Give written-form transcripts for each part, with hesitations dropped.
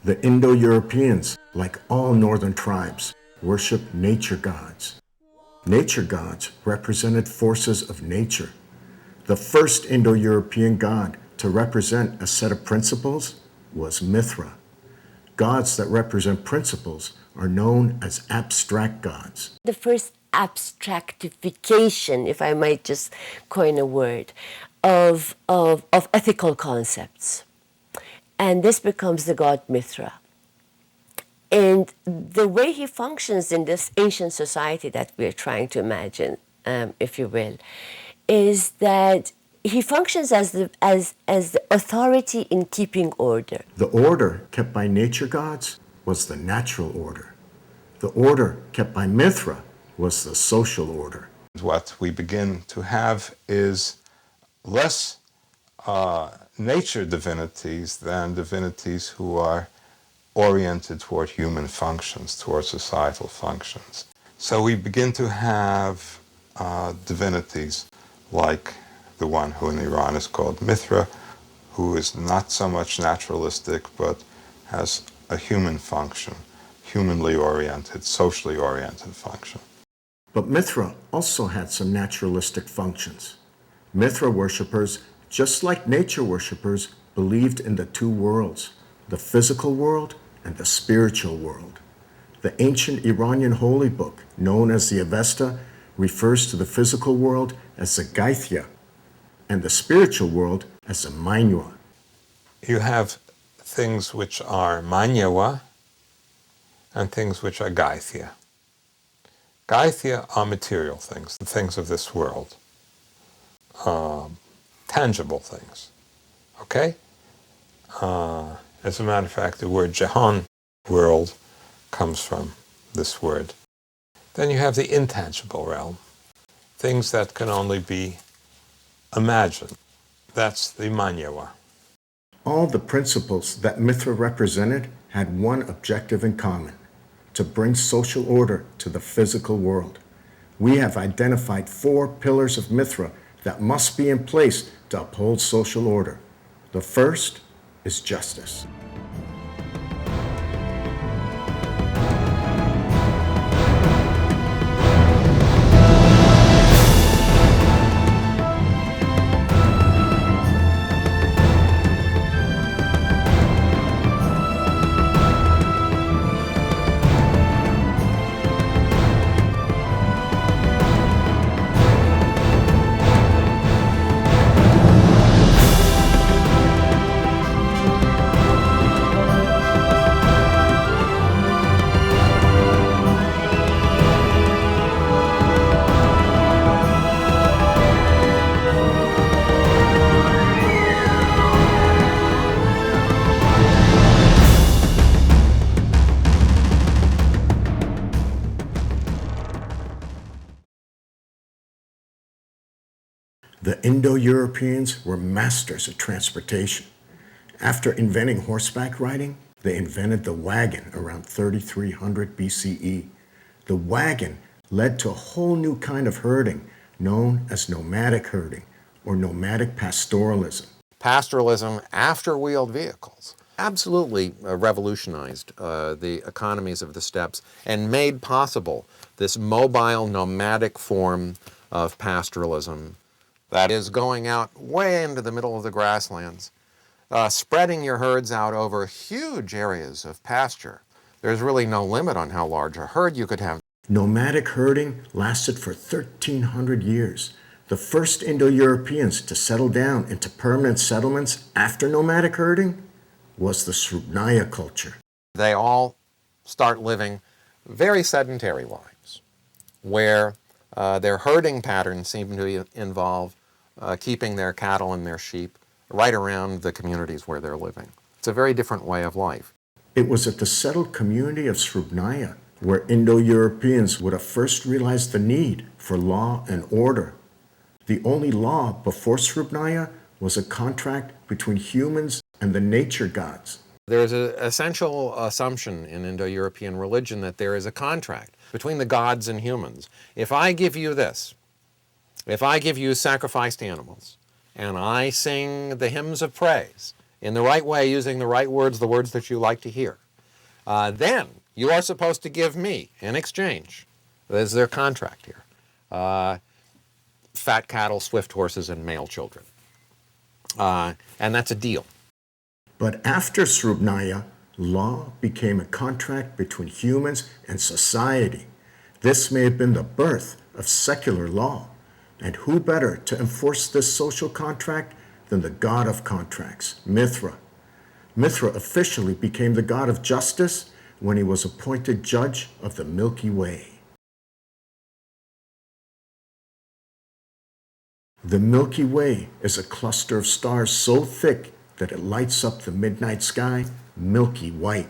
The Indo-Europeans, like all northern tribes, worship nature gods. Nature gods represented forces of nature. The first Indo-European god to represent a set of principles was Mithra. Gods that represent principles are known as abstract gods. The first abstractification, if I might just coin a word, of ethical concepts. And this becomes the god Mithra. And the way he functions in this ancient society that we're trying to imagine, if you will, is that he functions as the authority in keeping order. The order kept by nature gods was the natural order. The order kept by Mithra was the social order. What we begin to have is less nature divinities than divinities who are oriented toward human functions, toward societal functions. So we begin to have divinities like the one who in Iran is called Mithra, who is not so much naturalistic but has a human function, humanly oriented, socially oriented function. But Mithra also had some naturalistic functions. Mithra worshippers, just like nature worshippers, believed in the two worlds, the physical world and the spiritual world. The ancient Iranian holy book, known as the Avesta, refers to the physical world as the Gaithya and the spiritual world as the Mainywa. You have things which are Manyawa and things which are Gaithya. Gaithya are material things, the things of this world, tangible things, okay? As a matter of fact, the word Jahan, world, comes from this word. Then you have the intangible realm, things that can only be imagined. That's the Manyawa. All the principles that Mithra represented had one objective in common: to bring social order to the physical world. We have identified 4 pillars of Mithra that must be in place to uphold social order. The first is justice. The Indo-Europeans were masters of transportation. After inventing horseback riding, they invented the wagon around 3300 BCE. The wagon led to a whole new kind of herding known as nomadic herding or nomadic pastoralism. Pastoralism after wheeled vehicles absolutely revolutionized the economies of the steppes and made possible this mobile nomadic form of pastoralism that is going out way into the middle of the grasslands, spreading your herds out over huge areas of pasture. There's really no limit on how large a herd you could have. Nomadic herding lasted for 1,300 years. The first Indo-Europeans to settle down into permanent settlements after nomadic herding was the Srubnaya culture. They all start living very sedentary lives, where their herding patterns seem to involve keeping their cattle and their sheep right around the communities where they're living. It's a very different way of life. It was at the settled community of Srubnaya where Indo-Europeans would have first realized the need for law and order. The only law before Srubnaya was a contract between humans and the nature gods. There's an essential assumption in Indo-European religion that there is a contract between the gods and humans. If I give you this, if I give you sacrificed animals, and I sing the hymns of praise, in the right way, using the right words, the words that you like to hear, then you are supposed to give me, in exchange, there's their contract here, fat cattle, swift horses, and male children. And that's a deal. But after Srubnaya, law became a contract between humans and society. This may have been the birth of secular law. And who better to enforce this social contract than the god of contracts, Mithra? Mithra officially became the god of justice when he was appointed judge of the Milky Way. The Milky Way is a cluster of stars so thick that it lights up the midnight sky milky white.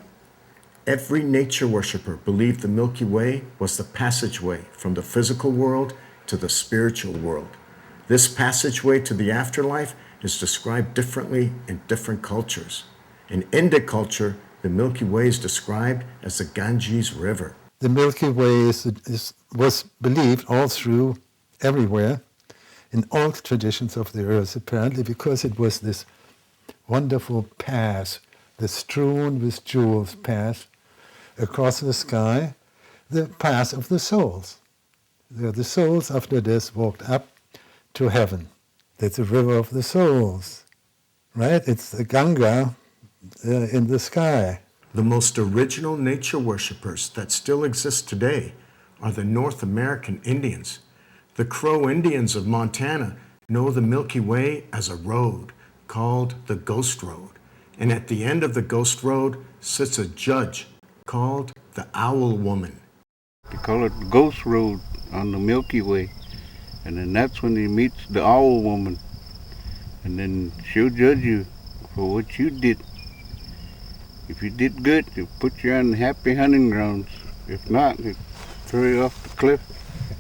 Every nature worshiper believed the Milky Way was the passageway from the physical world to the spiritual world. This passageway to the afterlife is described differently in different cultures. In Indic culture, the Milky Way is described as the Ganges River. The Milky Way was believed all through, everywhere, in all traditions of the earth, apparently, because it was this wonderful path, the strewn with jewels path across the sky, the path of the souls. The souls after death walked up to heaven. That's the river of the souls, right? It's the Ganga in the sky. The most original nature worshippers that still exist today are the North American Indians. The Crow Indians of Montana know the Milky Way as a road called the Ghost Road. And at the end of the Ghost Road sits a judge called the Owl Woman. They call it the Ghost Road on the Milky Way. And then that's when he meets the Owl Woman. And then she'll judge you for what you did. If you did good, he'll put you on happy hunting grounds. If not, he'll throw you off the cliff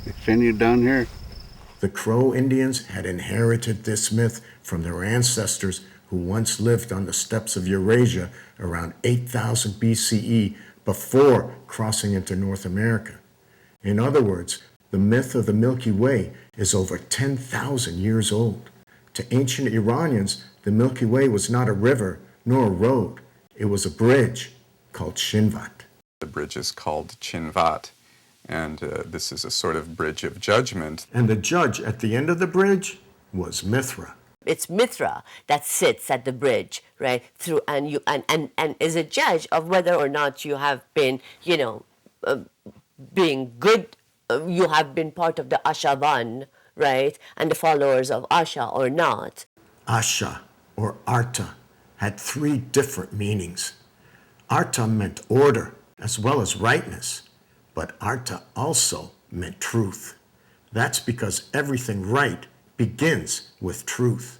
and send you down here. The Crow Indians had inherited this myth from their ancestors who once lived on the steppes of Eurasia around 8,000 BCE before crossing into North America. In other words, the myth of the Milky Way is over 10,000 years old. To ancient Iranians, the Milky Way was not a river nor a road. It was a bridge called Shinvat. The bridge is called Chinvat, and this is a sort of bridge of judgment. And the judge at the end of the bridge was Mithra. It's Mithra that sits at the bridge, right? Through and is a judge of whether or not you have been, being good. You have been part of the Ashavan, right, and the followers of Asha or not. Asha or Arta had three different meanings. Arta meant order as well as rightness, but Arta also meant truth. That's because everything right begins with truth.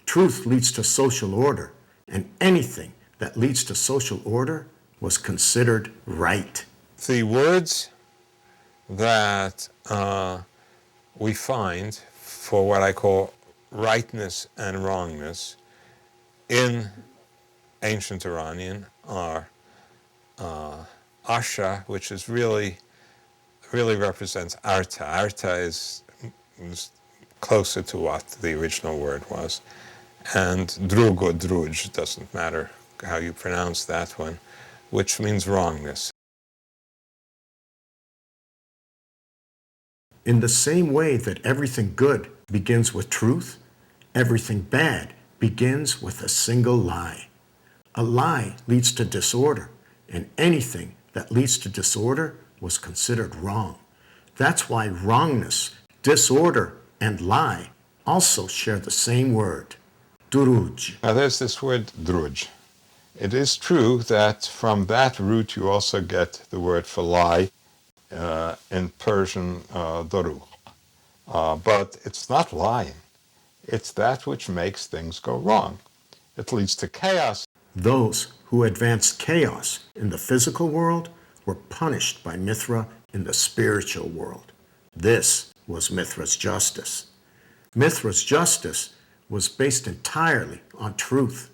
Truth leads to social order, and anything that leads to social order was considered right. The words that we find for what I call rightness and wrongness in ancient Iranian are Asha, which is really represents Arta. Arta is closer to what the original word was. And Druj or Druj, doesn't matter how you pronounce that one, which means wrongness. In the same way that everything good begins with truth, everything bad begins with a single lie. A lie leads to disorder, and anything that leads to disorder was considered wrong. That's why wrongness, disorder, and lie also share the same word, Druj. Now there's this word Druj. It is true that from that root you also get the word for lie, in Persian, doru. But it's not lying. It's that which makes things go wrong. It leads to chaos. Those who advanced chaos in the physical world were punished by Mithra in the spiritual world. This was Mithra's justice. Mithra's justice was based entirely on truth.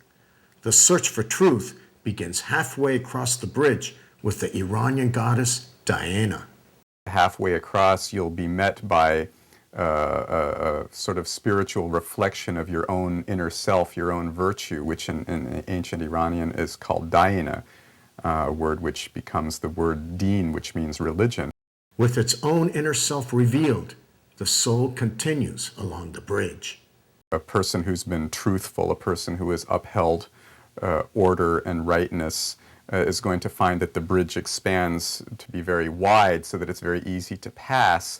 The search for truth begins halfway across the bridge with the Iranian goddess Diana. Halfway across, you'll be met by a sort of spiritual reflection of your own inner self, your own virtue, which in ancient Iranian is called dayina, a word which becomes the word din, which means religion. With its own inner self revealed, the soul continues along the bridge. A person who's been truthful, a person who has upheld order and rightness, is going to find that the bridge expands to be very wide so that it's very easy to pass.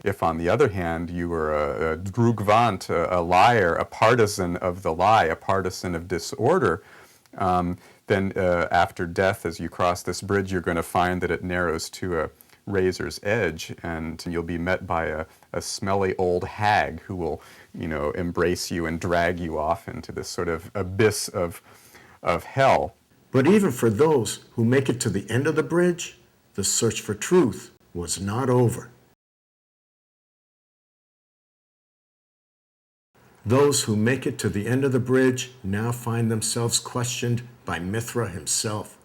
If, on the other hand, you were a drugvant, a liar, a partisan of the lie, a partisan of disorder, then after death, as you cross this bridge, you're going to find that it narrows to a razor's edge, and you'll be met by a smelly old hag who will, embrace you and drag you off into this sort of abyss of hell. But even for those who make it to the end of the bridge, the search for truth was not over. Those who make it to the end of the bridge now find themselves questioned by Mithra himself.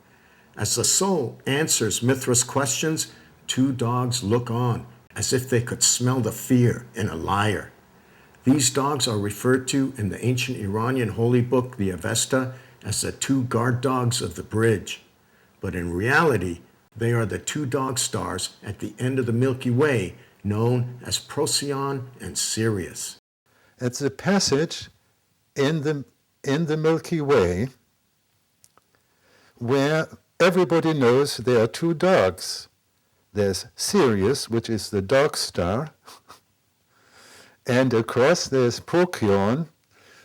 As the soul answers Mithra's questions, two dogs look on as if they could smell the fear in a liar. These dogs are referred to in the ancient Iranian holy book, the Avesta, as the two guard dogs of the bridge. But in reality, they are the two dog stars at the end of the Milky Way, known as Procyon and Sirius. It's a passage in the Milky Way where everybody knows there are two dogs. There's Sirius, which is the dog star, and across there's Procyon,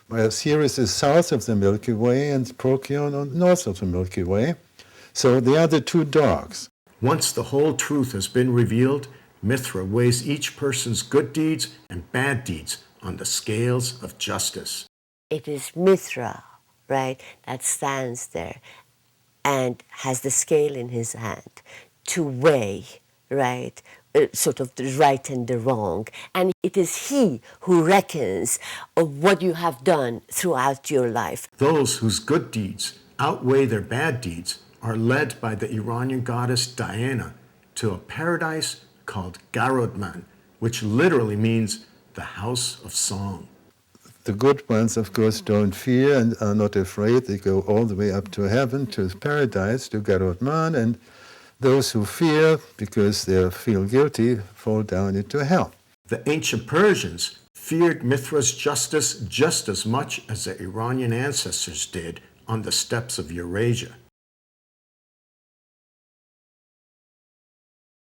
where Sirius is south of the Milky Way and Procyon on north of the Milky Way. So they are the two dogs. Once the whole truth has been revealed, Mithra weighs each person's good deeds and bad deeds on the scales of justice. It is Mithra, right, that stands there and has the scale in his hand to weigh, right, sort of the right and the wrong. And it is he who reckons of what you have done throughout your life. Those whose good deeds outweigh their bad deeds are led by the Iranian goddess Diana to a paradise called Garodman, which literally means the house of song. The good ones, of course, don't fear and are not afraid. They go all the way up to heaven, to paradise, to Garodman, and those who fear, because they feel guilty, fall down into hell. The ancient Persians feared Mithra's justice just as much as their Iranian ancestors did on the steppes of Eurasia.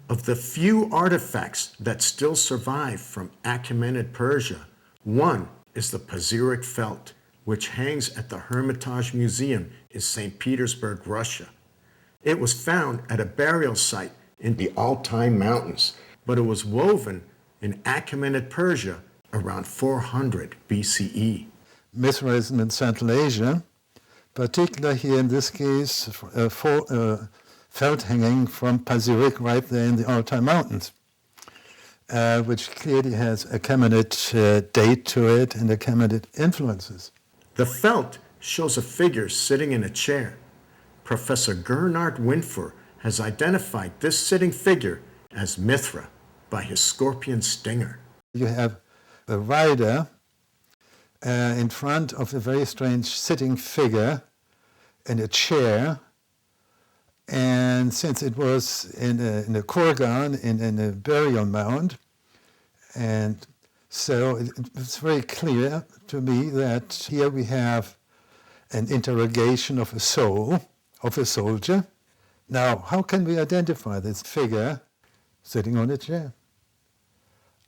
Of the few artifacts that still survive from Achaemenid Persia, one is the Pazyryk Felt, which hangs at the Hermitage Museum in St. Petersburg, Russia. It was found at a burial site in the Altai Mountains, but it was woven in Achaemenid Persia around 400 BCE. Mithraism in Central Asia, particularly here in this case, felt hanging from Pazyryk right there in the Altai Mountains, which clearly has Achaemenid date to it and Achaemenid influences. The felt shows a figure sitting in a chair. Professor Gernot Windfuhr has identified this sitting figure as Mithra by his scorpion stinger. You have a rider in front of a very strange sitting figure in a chair, and since it was in a kurgan, in a burial mound, and so it's very clear to me that here we have an interrogation of a soul, of a soldier. Now, how can we identify this figure sitting on a chair?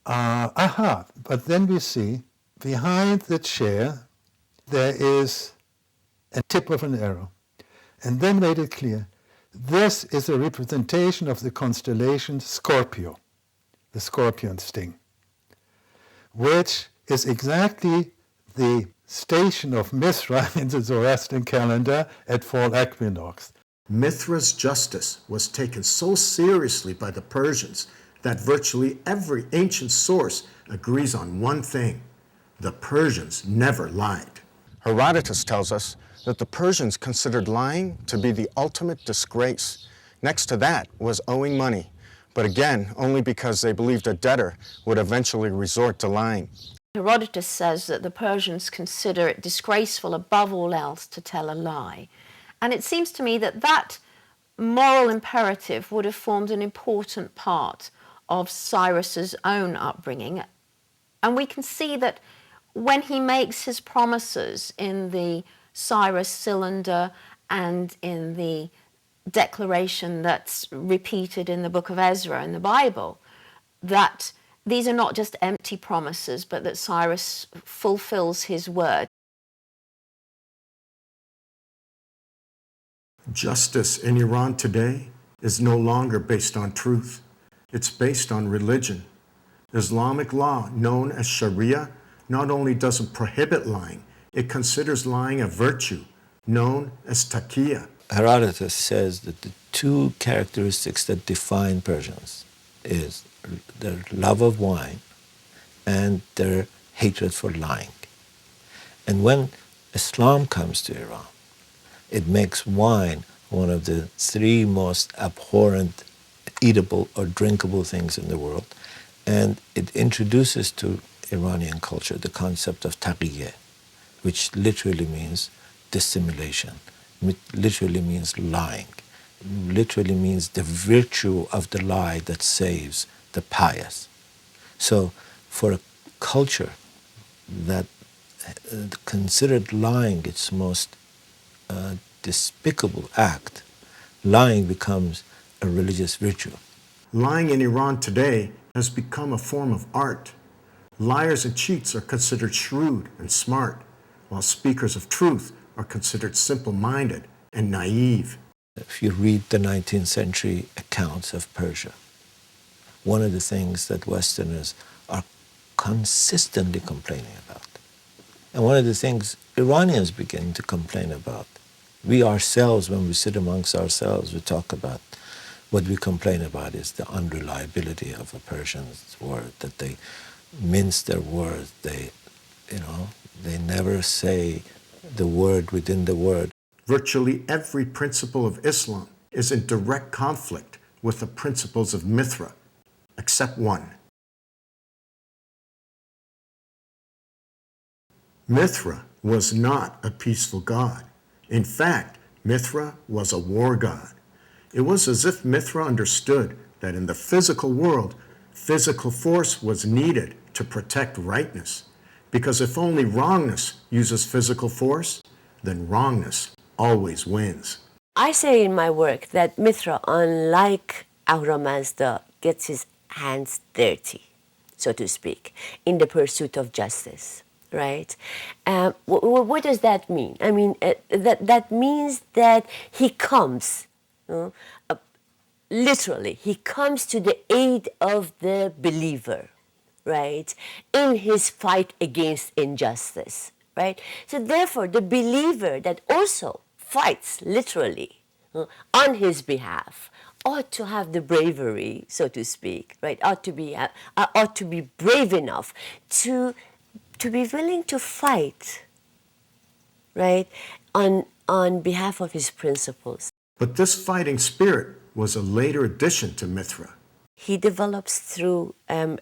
But then we see behind the chair there is a tip of an arrow. And then made it clear, this is a representation of the constellation Scorpio, the scorpion sting, which is exactly the station of Mithra in the Zoroastrian calendar at fall equinox. Mithra's justice was taken so seriously by the Persians that virtually every ancient source agrees on one thing: the Persians never lied. Herodotus tells us that the Persians considered lying to be the ultimate disgrace. Next to that was owing money. but again, only because they believed a debtor would eventually resort to lying. Herodotus says that the Persians consider it disgraceful above all else to tell a lie. And it seems to me that that moral imperative would have formed an important part of Cyrus's own upbringing. And we can see that when he makes his promises in the Cyrus cylinder and in the declaration that's repeated in the book of Ezra in the Bible, that these are not just empty promises, but that Cyrus fulfills his word. Justice in Iran today is no longer based on truth. It's based on religion. Islamic law, known as Sharia, not only doesn't prohibit lying, it considers lying a virtue, known as Taqiyyah. Herodotus says that the two characteristics that define Persians is their love of wine and their hatred for lying. And when Islam comes to Iran, it makes wine one of the three most abhorrent eatable or drinkable things in the world. And it introduces to Iranian culture the concept of Taqiyyah, which literally means dissimulation, literally means lying, literally means the virtue of the lie that saves the pious. So for a culture that considered lying its most despicable act, lying becomes a religious virtue. Lying in Iran today has become a form of art. Liars and cheats are considered shrewd and smart, while speakers of truth are considered simple-minded and naive. If you read the 19th century accounts of Persia, one of the things that Westerners are consistently complaining about, and one of the things Iranians begin to complain about, we ourselves, when we sit amongst ourselves, we talk about what we complain about is the unreliability of a Persian's word, that they mince their words, they never say the word within the word. Virtually every principle of Islam is in direct conflict with the principles of Mithra, except one. Mithra was not a peaceful god. In fact, Mithra was a war god. It was as if Mithra understood that in the physical world, physical force was needed to protect rightness. Because if only wrongness uses physical force, then wrongness always wins. I say in my work that Mithra, unlike Ahura Mazda, gets his hands dirty, so to speak, in the pursuit of justice, right? What does that mean? I mean, that means that he comes, literally, he comes to the aid of the believer, right, in his fight against injustice, right? So therefore, the believer that also fights literally on his behalf ought to have the bravery, so to speak, right? Ought to be brave enough to be willing to fight, right, on behalf of his principles. But this fighting spirit was a later addition to Mithra. He develops through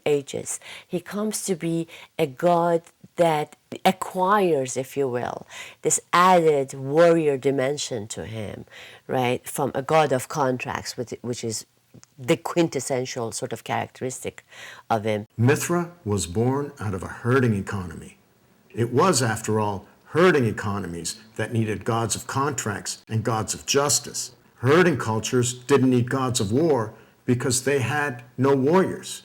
ages. He comes to be a god that acquires, if you will, this added warrior dimension to him, right? From a god of contracts, which is the quintessential sort of characteristic of him. Mithra was born out of a herding economy. It was, after all, herding economies that needed gods of contracts and gods of justice. Herding cultures didn't need gods of war because they had no warriors.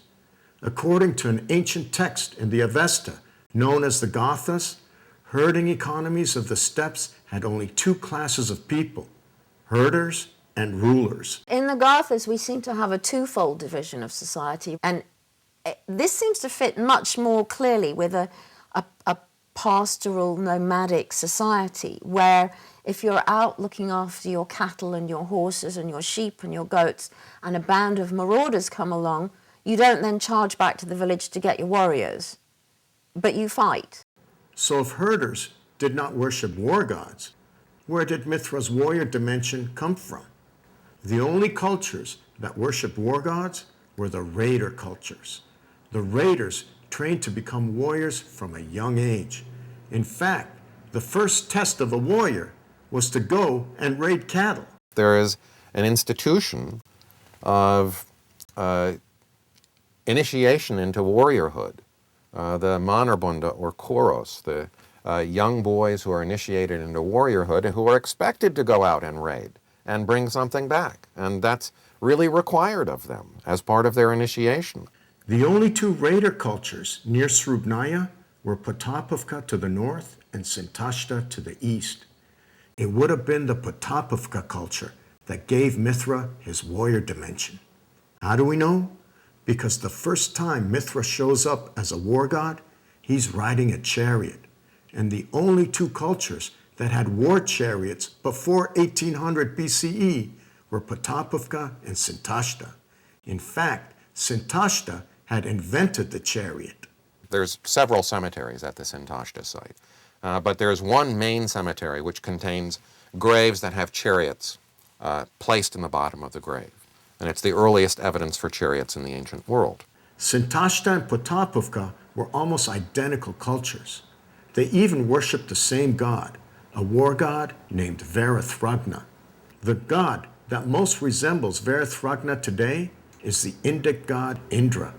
According to an ancient text in the Avesta, known as the Gothas, herding economies of the steppes had only two classes of people, herders and rulers. In the Gothas, we seem to have a twofold division of society, and this seems to fit much more clearly with a pastoral nomadic society, where if you're out looking after your cattle and your horses and your sheep and your goats, and a band of marauders come along, you don't then charge back to the village to get your warriors, but you fight. So if herders did not worship war gods, where did Mithra's warrior dimension come from? The only cultures that worshiped war gods were the raider cultures. The raiders trained to become warriors from a young age. In fact, the first test of a warrior was to go and raid cattle. There is an institution of initiation into warriorhood, the Mannerbunde or Choros, the young boys who are initiated into warriorhood and who are expected to go out and raid and bring something back. And that's really required of them as part of their initiation. The only two raider cultures near Srubnaya were Potapovka to the north and Sintashta to the east. It would have been the Potapovka culture that gave Mithra his warrior dimension. How do we know? Because the first time Mithra shows up as a war god, he's riding a chariot. And the only two cultures that had war chariots before 1800 BCE were Potapovka and Sintashta. In fact, Sintashta had invented the chariot. There's several cemeteries at the Sintashta site, but there's one main cemetery which contains graves that have chariots placed in the bottom of the grave. And it's the earliest evidence for chariots in the ancient world. Sintashta and Potapovka were almost identical cultures. They even worshipped the same god, a war god named Varathragna. The god that most resembles Varathragna today is the Indic god Indra.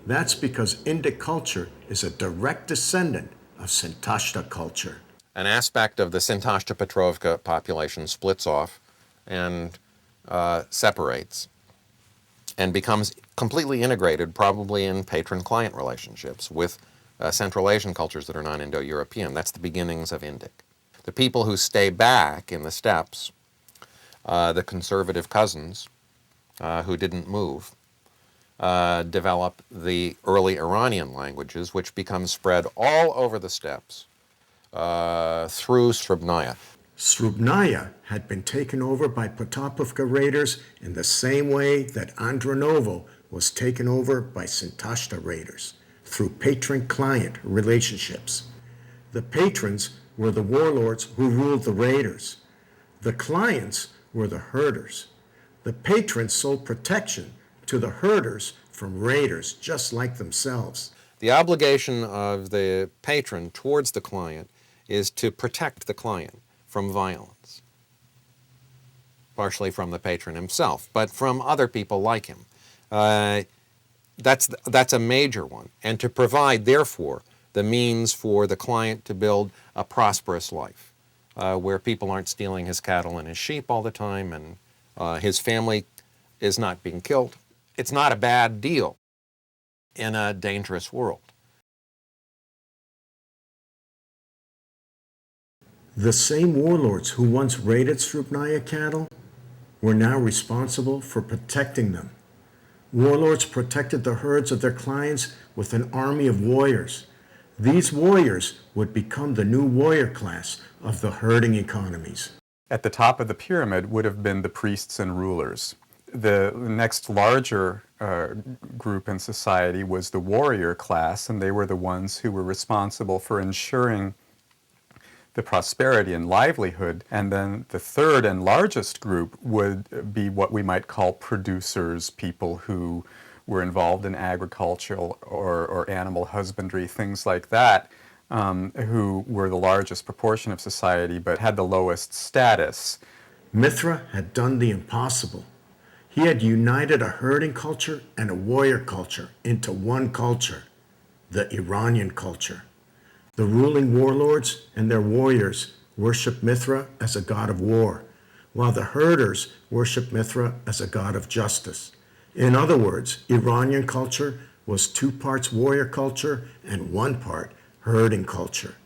That's because Indic culture is a direct descendant of Sintashta culture. An aspect of the Sintashta Petrovka population splits off and separates and becomes completely integrated, probably in patron-client relationships with Central Asian cultures that are non-Indo-European. That's the beginnings of Indic. The people who stay back in the steppes, the conservative cousins who didn't move, develop the early Iranian languages, which become spread all over the steppes through Srubnaya. Srubnaya had been taken over by Potapovka raiders in the same way that Andronovo was taken over by Sintashta raiders, through patron-client relationships. The patrons were the warlords who ruled the raiders. The clients were the herders. The patrons sold protection to the herders from raiders just like themselves. The obligation of the patron towards the client is to protect the client from violence, partially from the patron himself, but from other people like him. That's a major one, and to provide, therefore, the means for the client to build a prosperous life, where people aren't stealing his cattle and his sheep all the time, and his family is not being killed. It's not a bad deal in a dangerous world. The same warlords who once raided Srubnaya cattle were now responsible for protecting them. Warlords protected the herds of their clients with an army of warriors. These warriors would become the new warrior class of the herding economies. At the top of the pyramid would have been the priests and rulers. The next larger group in society was the warrior class, and they were the ones who were responsible for ensuring the prosperity and livelihood. And then the third and largest group would be what we might call producers, people who were involved in agricultural or animal husbandry, things like that, who were the largest proportion of society but had the lowest status. Mithra had done the impossible. He had united a herding culture and a warrior culture into one culture, the Iranian culture. The ruling warlords and their warriors worshiped Mithra as a god of war, while the herders worshiped Mithra as a god of justice. In other words, Iranian culture was 2 parts warrior culture and 1 part herding culture.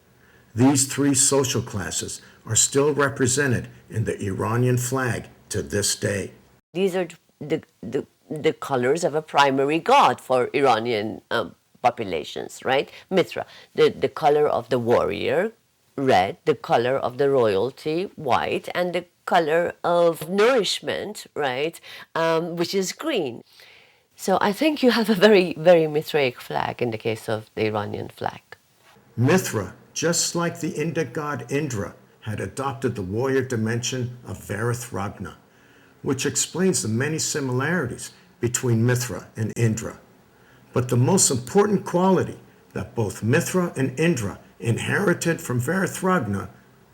These 3 social classes are still represented in the Iranian flag to this day. These are the colors of a primary god for Iranian populations, right? Mithra, the color of the warrior, red, the color of the royalty, white, and the color of nourishment, right, which is green. So I think you have a very, very Mithraic flag in the case of the Iranian flag. Mithra, just like the Indic god Indra, had adopted the warrior dimension of Varathragna, which explains the many similarities between Mithra and Indra. But the most important quality that both Mithra and Indra inherited from Varithragna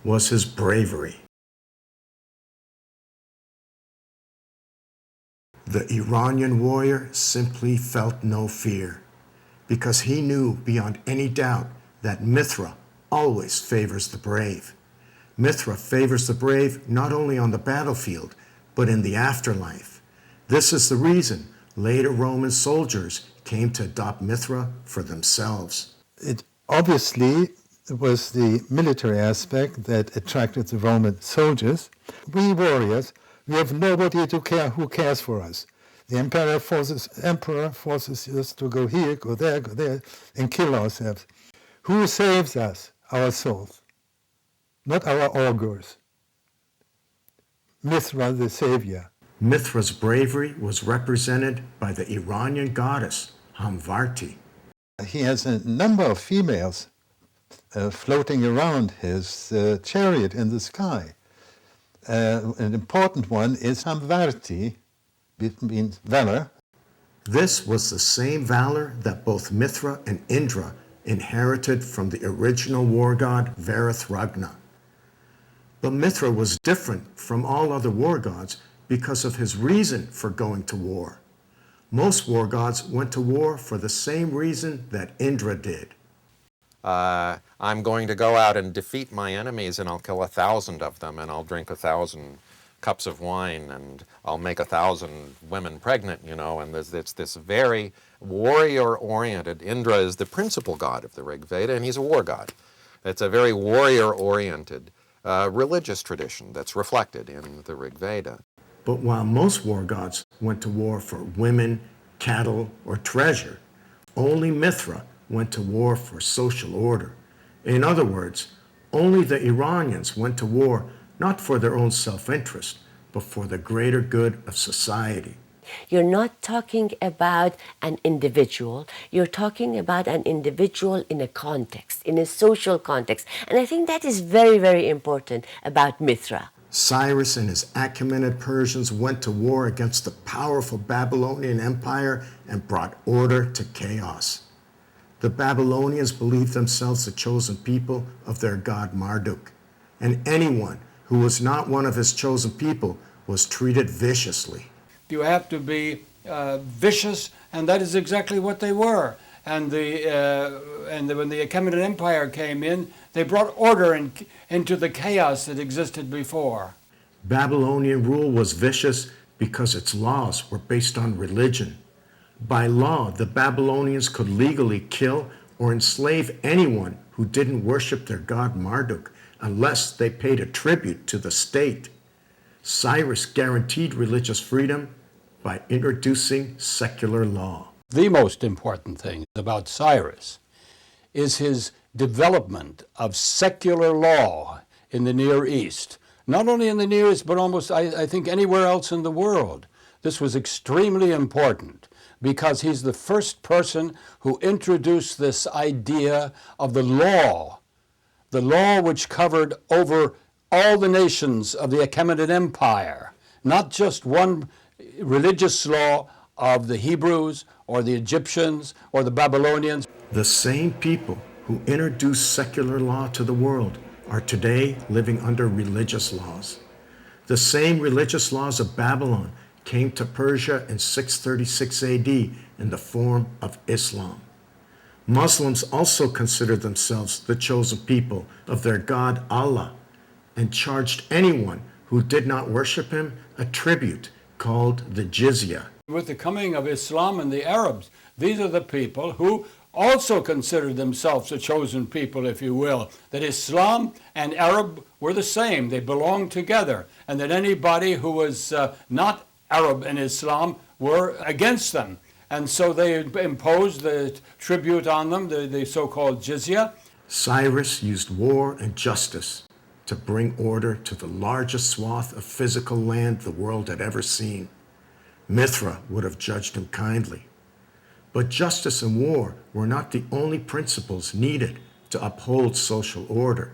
was his bravery. The Iranian warrior simply felt no fear, because he knew beyond any doubt that Mithra always favors the brave. Mithra favors the brave not only on the battlefield, but in the afterlife. This is the reason later Roman soldiers came to adopt Mithra for themselves. It obviously was the military aspect that attracted the Roman soldiers. We warriors, we have nobody to care who cares for us. The emperor forces us to go here, go there, and kill ourselves. Who saves us? Our souls, not our augurs. Mithra, the savior. Mithra's bravery was represented by the Iranian goddess Hamvarti. He has a number of females floating around his chariot in the sky. An important one is Hamvarti, which means valor. This was the same valor that both Mithra and Indra inherited from the original war god Varithragna. But Mithra was different from all other war gods because of his reason for going to war. Most war gods went to war for the same reason that Indra did. I'm going to go out and defeat my enemies, and I'll kill 1,000 of them, and I'll drink 1,000 cups of wine, and I'll make 1,000 women pregnant, and it's this very warrior-oriented. Indra is the principal god of the Rig Veda, and he's a war god. It's a very warrior-oriented religious tradition that's reflected in the Rig Veda. But while most war gods went to war for women, cattle, or treasure, only Mithra went to war for social order. In other words, only the Iranians went to war not for their own self-interest, but for the greater good of society. You're not talking about an individual. You're talking about an individual in a context, in a social context. And I think that is very, very important about Mithra. Cyrus and his Achaemenid Persians went to war against the powerful Babylonian Empire and brought order to chaos. The Babylonians believed themselves the chosen people of their god Marduk, and anyone who was not one of his chosen people was treated viciously. You have to be vicious, and that is exactly what they were. And when the Achaemenid Empire came in, they brought order into the chaos that existed before. Babylonian rule was vicious because its laws were based on religion. By law, the Babylonians could legally kill or enslave anyone who didn't worship their god Marduk unless they paid a tribute to the state. Cyrus guaranteed religious freedom by introducing secular law. The most important thing about Cyrus is his development of secular law in the Near East. Not only in the Near East, but almost, I think, anywhere else in the world. This was extremely important because he's the first person who introduced this idea of the law which covered over all the nations of the Achaemenid Empire, not just one religious law of the Hebrews or the Egyptians or the Babylonians. The same people who introduced secular law to the world are today living under religious laws. The same religious laws of Babylon came to Persia in 636 AD in the form of Islam. Muslims also considered themselves the chosen people of their god Allah and charged anyone who did not worship him a tribute called the jizya. With the coming of Islam and the Arabs, these are the people who also considered themselves a chosen people, if you will, that Islam and Arab were the same, they belonged together, and that anybody who was not Arab and Islam were against them. And so they imposed the tribute on them, the so-called jizya. Cyrus used war and justice to bring order to the largest swath of physical land the world had ever seen. Mithra would have judged him kindly. But justice and war were not the only principles needed to uphold social order.